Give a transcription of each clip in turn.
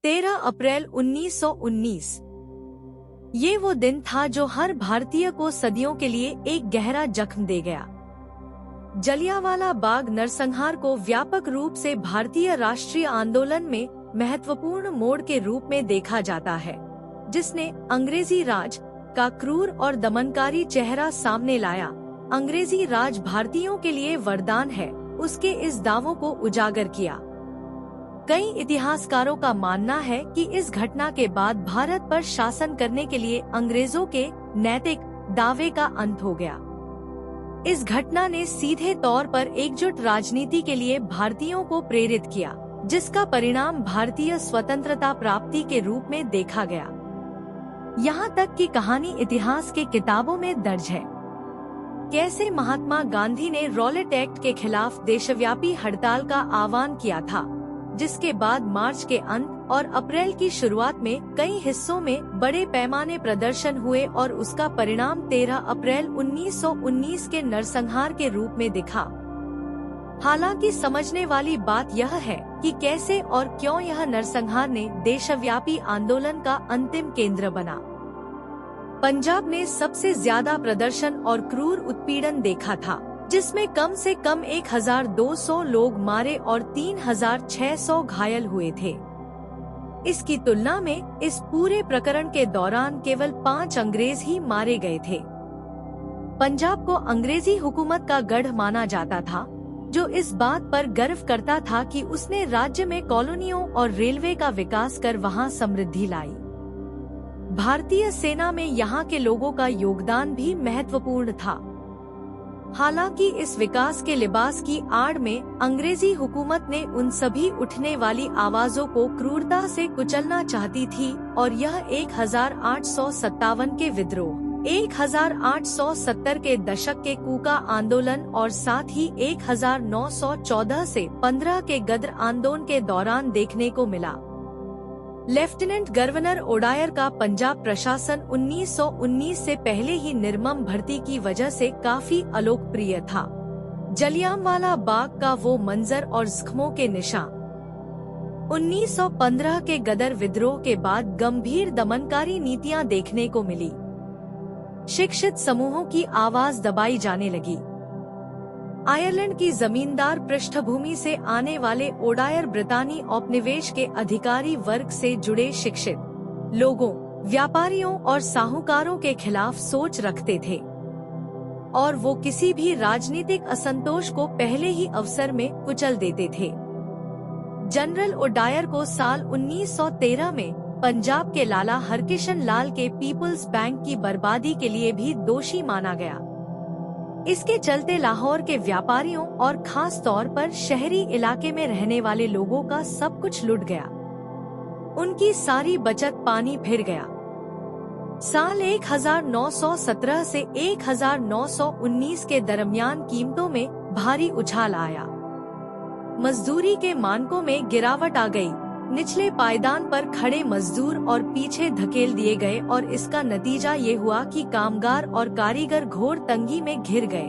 13 अप्रैल 1919। ये वो दिन था जो हर भारतीय को सदियों के लिए एक गहरा जख्म दे गया। जलियांवाला बाग नरसंहार को व्यापक रूप से भारतीय राष्ट्रीय आंदोलन में महत्वपूर्ण मोड़ के रूप में देखा जाता है, जिसने अंग्रेजी राज का क्रूर और दमनकारी चेहरा सामने लाया। अंग्रेजी राज भारतीयों के लिए वरदान है, उसके इस दावों को उजागर किया। कई इतिहासकारों का मानना है कि इस घटना के बाद भारत पर शासन करने के लिए अंग्रेजों के नैतिक दावे का अंत हो गया। इस घटना ने सीधे तौर पर एकजुट राजनीति के लिए भारतीयों को प्रेरित किया, जिसका परिणाम भारतीय स्वतंत्रता प्राप्ति के रूप में देखा गया। यहाँ तक कि कहानी इतिहास के किताबों में दर्ज है। कैसे महात्मा गांधी ने रॉलेट एक्ट के खिलाफ देशव्यापी हड़ताल का आह्वान किया था, जिसके बाद मार्च के अंत और अप्रैल की शुरुआत में कई हिस्सों में बड़े पैमाने प्रदर्शन हुए और उसका परिणाम 13 अप्रैल 1919 के नरसंहार के रूप में दिखा। हालांकि समझने वाली बात यह है कि कैसे और क्यों यह नरसंहार ने देशव्यापी आंदोलन का अंतिम केंद्र बना। पंजाब ने सबसे ज्यादा प्रदर्शन और क्रूर उत्पीड़न देखा था, जिसमें कम से कम 1200 लोग मारे और 3600 घायल हुए थे। इसकी तुलना में इस पूरे प्रकरण के दौरान केवल 5 अंग्रेज ही मारे गए थे। पंजाब को अंग्रेजी हुकूमत का गढ़ माना जाता था, जो इस बात पर गर्व करता था कि उसने राज्य में कॉलोनियों और रेलवे का विकास कर वहां समृद्धि लाई। भारतीय सेना में यहाँ के लोगों का योगदान भी महत्वपूर्ण था। हालांकि इस विकास के लिबास की आड़ में अंग्रेजी हुकूमत ने उन सभी उठने वाली आवाजों को क्रूरता से कुचलना चाहती थी और यह 1857 के विद्रोह, 1870 के दशक के कूका आंदोलन और साथ ही 1914 से 15 के गद्र आंदोलन के दौरान देखने को मिला। लेफ्टिनेंट गवर्नर ओडायर का पंजाब प्रशासन 1919 से पहले ही निर्मम भर्ती की वजह से काफी अलोकप्रिय था। जलियांवाला बाग का वो मंजर और जख्मों के निशान 1915 के गदर विद्रोह के बाद गंभीर दमनकारी नीतियां देखने को मिली। शिक्षित समूहों की आवाज दबाई जाने लगी। आयरलैंड की जमींदार पृष्ठभूमि से आने वाले ओडायर ब्रितानी औपनिवेश के अधिकारी वर्ग से जुड़े शिक्षित लोगों, व्यापारियों और साहूकारों के खिलाफ सोच रखते थे और वो किसी भी राजनीतिक असंतोष को पहले ही अवसर में कुचल देते थे। जनरल ओडायर को साल 1913 में पंजाब के लाला हरकिशन लाल के पीपल्स बैंक की बर्बादी के लिए भी दोषी माना गया। इसके चलते लाहौर के व्यापारियों और खास तौर पर शहरी इलाके में रहने वाले लोगों का सब कुछ लुट गया। उनकी सारी बचत पानी फिर गया। साल 1917 से 1919 के दरमियान कीमतों में भारी उछाल आया। मजदूरी के मानकों में गिरावट आ गई। निचले पायदान पर खड़े मजदूर और पीछे धकेल दिए गए और इसका नतीजा ये हुआ कि कामगार और कारीगर घोर तंगी में घिर गए।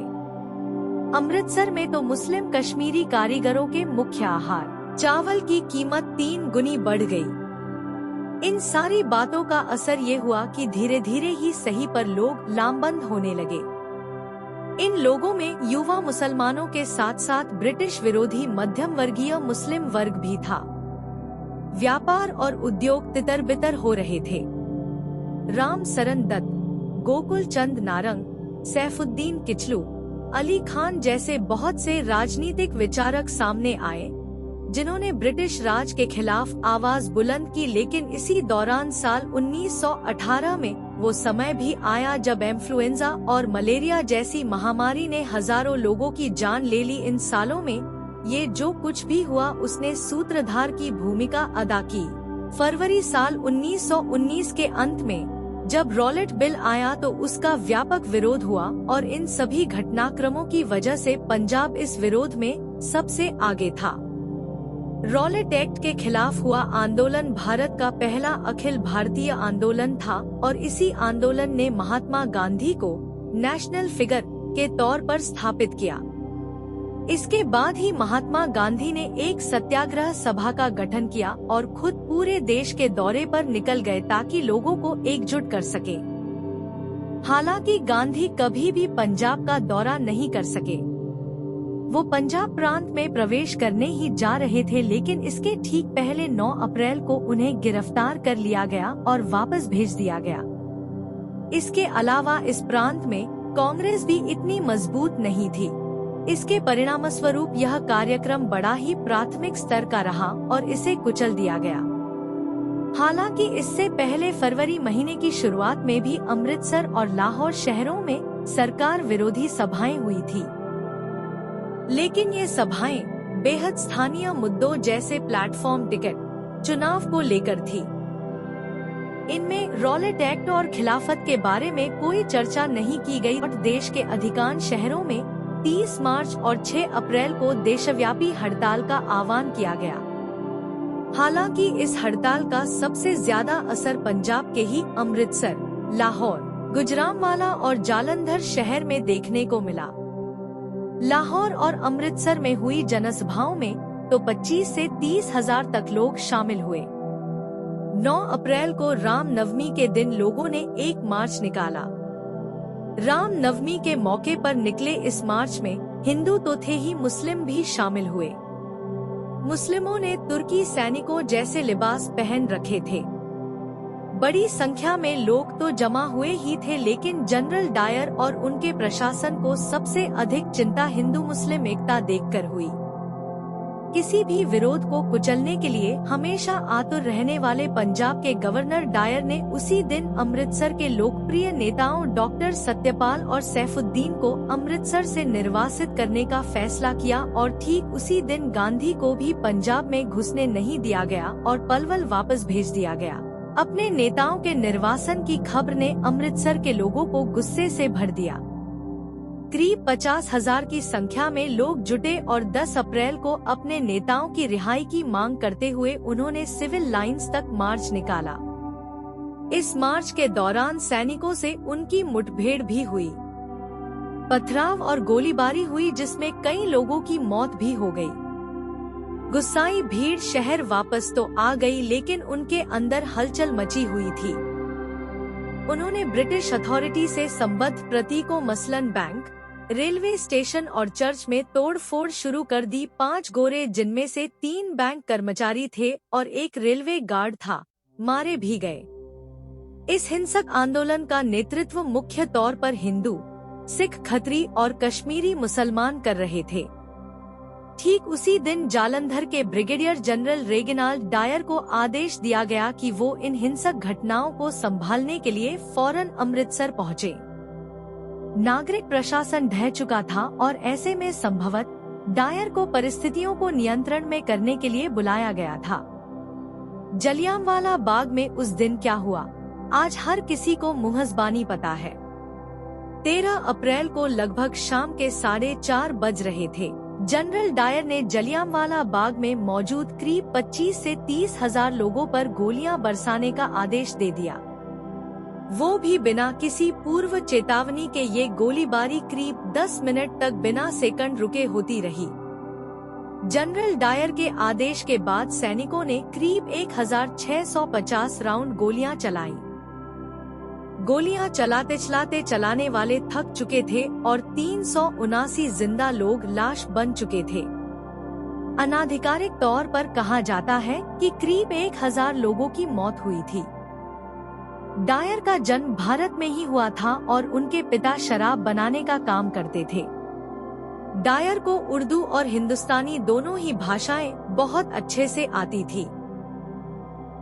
अमृतसर में तो मुस्लिम कश्मीरी कारीगरों के मुख्य आहार चावल की कीमत 3 गुनी बढ़ गई। इन सारी बातों का असर ये हुआ कि धीरे धीरे ही सही पर लोग लामबंद होने लगे। इन लोगों में युवा मुसलमानों के साथ साथ ब्रिटिश विरोधी मध्यम वर्गीय मुस्लिम वर्ग भी था। व्यापार और उद्योग तितर बितर हो रहे थे। राम सरन दत्त, गोकुल चंद नारंग, सैफुद्दीन किचलू, अली खान जैसे बहुत से राजनीतिक विचारक सामने आए, जिन्होंने ब्रिटिश राज के खिलाफ आवाज बुलंद की। लेकिन इसी दौरान साल 1918 में वो समय भी आया जब इन्फ्लुएंजा और मलेरिया जैसी महामारी ने हजारों लोगों की जान ले ली। इन सालों में ये जो कुछ भी हुआ उसने सूत्रधार की भूमिका अदा की। फरवरी साल 1919 के अंत में जब रॉलेट बिल आया तो उसका व्यापक विरोध हुआ और इन सभी घटनाक्रमों की वजह से पंजाब इस विरोध में सबसे आगे था। रॉलेट एक्ट के खिलाफ हुआ आंदोलन भारत का पहला अखिल भारतीय आंदोलन था और इसी आंदोलन ने महात्मा गांधी को नेशनल फिगर के तौर पर स्थापित किया। इसके बाद ही महात्मा गांधी ने एक सत्याग्रह सभा का गठन किया और खुद पूरे देश के दौरे पर निकल गए ताकि लोगों को एकजुट कर सके। हालांकि गांधी कभी भी पंजाब का दौरा नहीं कर सके। वो पंजाब प्रांत में प्रवेश करने ही जा रहे थे, लेकिन इसके ठीक पहले 9 अप्रैल को उन्हें गिरफ्तार कर लिया गया और वापस भेज दिया गया। इसके अलावा इस प्रांत में कांग्रेस भी इतनी मजबूत नहीं थी। इसके परिणामस्वरूप यह कार्यक्रम बड़ा ही प्राथमिक स्तर का रहा और इसे कुचल दिया गया। हालांकि इससे पहले फरवरी महीने की शुरुआत में भी अमृतसर और लाहौर शहरों में सरकार विरोधी सभाएं हुई थी, लेकिन ये सभाएं बेहद स्थानीय मुद्दों जैसे प्लेटफॉर्म टिकट चुनाव को लेकर थी। इनमें रॉलेट एक्ट और खिलाफत के बारे में कोई चर्चा नहीं की गई और देश के अधिकांश शहरों में 30 मार्च और 6 अप्रैल को देशव्यापी हड़ताल का आह्वान किया गया। हालांकि इस हड़ताल का सबसे ज्यादा असर पंजाब के ही अमृतसर, लाहौर, गुजरांवाला और जालंधर शहर में देखने को मिला। लाहौर और अमृतसर में हुई जनसभाओं में तो 25 से 30 हजार तक लोग शामिल हुए। 9 अप्रैल को राम नवमी के दिन लोगों ने एक मार्च निकाला। राम नवमी के मौके पर निकले इस मार्च में हिंदू तो थे ही, मुस्लिम भी शामिल हुए। मुस्लिमों ने तुर्की सैनिकों जैसे लिबास पहन रखे थे। बड़ी संख्या में लोग तो जमा हुए ही थे, लेकिन जनरल डायर और उनके प्रशासन को सबसे अधिक चिंता हिंदू मुस्लिम एकता देखकर हुई। किसी भी विरोध को कुचलने के लिए हमेशा आतुर रहने वाले पंजाब के गवर्नर डायर ने उसी दिन अमृतसर के लोकप्रिय नेताओं डॉक्टर सत्यपाल और सैफुद्दीन को अमृतसर से निर्वासित करने का फैसला किया और ठीक उसी दिन गांधी को भी पंजाब में घुसने नहीं दिया गया और पलवल वापस भेज दिया गया। अपने नेताओं के निर्वासन की खबर ने अमृतसर के लोगों को गुस्से से भर दिया। करीब 50,000 की संख्या में लोग जुटे और 10 अप्रैल को अपने नेताओं की रिहाई की मांग करते हुए उन्होंने सिविल लाइंस तक मार्च निकाला। इस मार्च के दौरान सैनिकों से उनकी मुठभेड़ भी हुई। पथराव और गोलीबारी हुई, जिसमें कई लोगों की मौत भी हो गई। गुस्साई भीड़ शहर वापस तो आ गई, लेकिन उनके अंदर हलचल मची हुई थी। उन्होंने ब्रिटिश अथॉरिटी से संबद्ध प्रतीकों मसलन बैंक, रेलवे स्टेशन और चर्च में तोड़फोड़ शुरू कर दी। 5 गोरे, जिनमें से 3 बैंक कर्मचारी थे और एक रेलवे गार्ड था, मारे भी गए। इस हिंसक आंदोलन का नेतृत्व मुख्य तौर पर हिंदू, सिख, खत्री और कश्मीरी मुसलमान कर रहे थे। ठीक उसी दिन जालंधर के ब्रिगेडियर जनरल रेगिनाल्ड डायर को आदेश दिया गया कि वो इन हिंसक घटनाओं को संभालने के लिए फौरन अमृतसर पहुंचे। नागरिक प्रशासन ढह चुका था और ऐसे में संभवत डायर को परिस्थितियों को नियंत्रण में करने के लिए बुलाया गया था। जलियांवाला बाग में उस दिन क्या हुआ, आज हर किसी को मुहज़बानी पता है। 13 अप्रैल को लगभग शाम के 4:30 बज रहे थे। जनरल डायर ने जलियांवाला बाग में मौजूद करीब 25 से 30 हजार लोगों पर गोलियां बरसाने का आदेश दे दिया। वो भी बिना किसी पूर्व चेतावनी के। ये गोलीबारी करीब 10 मिनट तक बिना सेकंड रुके होती रही। जनरल डायर के आदेश के बाद सैनिकों ने करीब 1650 राउंड गोलियां चलाईं। गोलियां चलाते चलाते चलाने वाले थक चुके थे और 379 जिंदा लोग लाश बन चुके थे। अनाधिकारिक तौर पर कहा जाता है कि करीब 1000 लोगों की मौत हुई थी। डायर का जन्म भारत में ही हुआ था और उनके पिता शराब बनाने का काम करते थे। डायर को उर्दू और हिंदुस्तानी दोनों ही भाषाएं बहुत अच्छे से आती थी।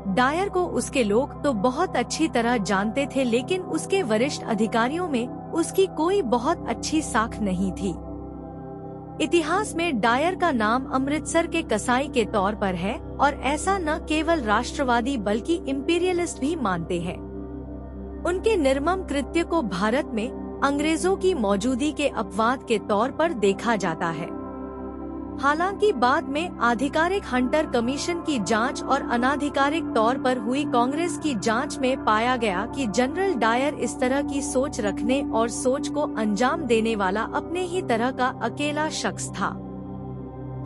डायर को उसके लोग तो बहुत अच्छी तरह जानते थे, लेकिन उसके वरिष्ठ अधिकारियों में उसकी कोई बहुत अच्छी साख नहीं थी। इतिहास में डायर का नाम अमृतसर के कसाई के तौर पर है और ऐसा न केवल राष्ट्रवादी बल्कि इंपीरियलिस्ट भी मानते हैं। उनके निर्मम कृत्य को भारत में अंग्रेजों की मौजूदगी के अपवाद के तौर पर देखा जाता है। हालांकि बाद में आधिकारिक हंटर कमीशन की जांच और अनाधिकारिक तौर पर हुई कांग्रेस की जांच में पाया गया कि जनरल डायर इस तरह की सोच रखने और सोच को अंजाम देने वाला अपने ही तरह का अकेला शख्स था।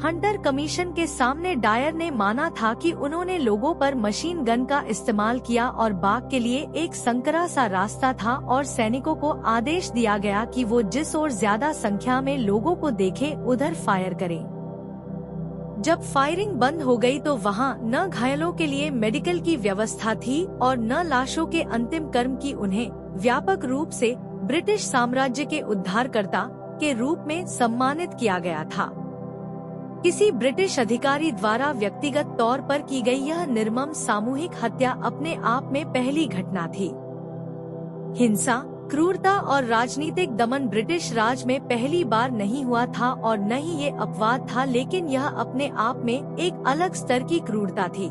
हंटर कमीशन के सामने डायर ने माना था कि उन्होंने लोगों पर मशीन गन का इस्तेमाल किया और बाग के लिए एक संकरा सा रास्ता था और सैनिकों को आदेश दिया गया कि वो जिस ओर ज्यादा संख्या में लोगों को देखें उधर फायर करें। जब फायरिंग बंद हो गई तो वहां न घायलों के लिए मेडिकल की व्यवस्था थी और न लाशों के अंतिम कर्म की। उन्हें व्यापक रूप से ब्रिटिश साम्राज्य के उद्धारकर्ता के रूप में सम्मानित किया गया था। किसी ब्रिटिश अधिकारी द्वारा व्यक्तिगत तौर पर की गई यह निर्मम सामूहिक हत्या अपने आप में पहली घटना थी। हिंसा, क्रूरता और राजनीतिक दमन ब्रिटिश राज में पहली बार नहीं हुआ था और न ही ये अपवाद था, लेकिन यह अपने आप में एक अलग स्तर की क्रूरता थी।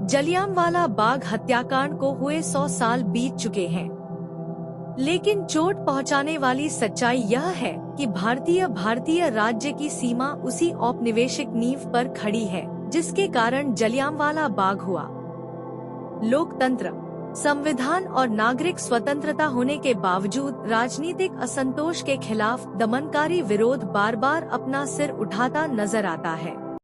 जलियांवाला बाग हत्याकांड को हुए 100 साल बीत चुके हैं, लेकिन चोट पहुंचाने वाली सच्चाई यह है कि भारतीय राज्य की सीमा उसी औपनिवेशिक नींव पर खड़ी है जिसके कारण जलियांवाला बाग हुआ। लोकतंत्र, संविधान और नागरिक स्वतंत्रता होने के बावजूद राजनीतिक असंतोष के खिलाफ दमनकारी विरोध बार बार अपना सिर उठाता नजर आता है।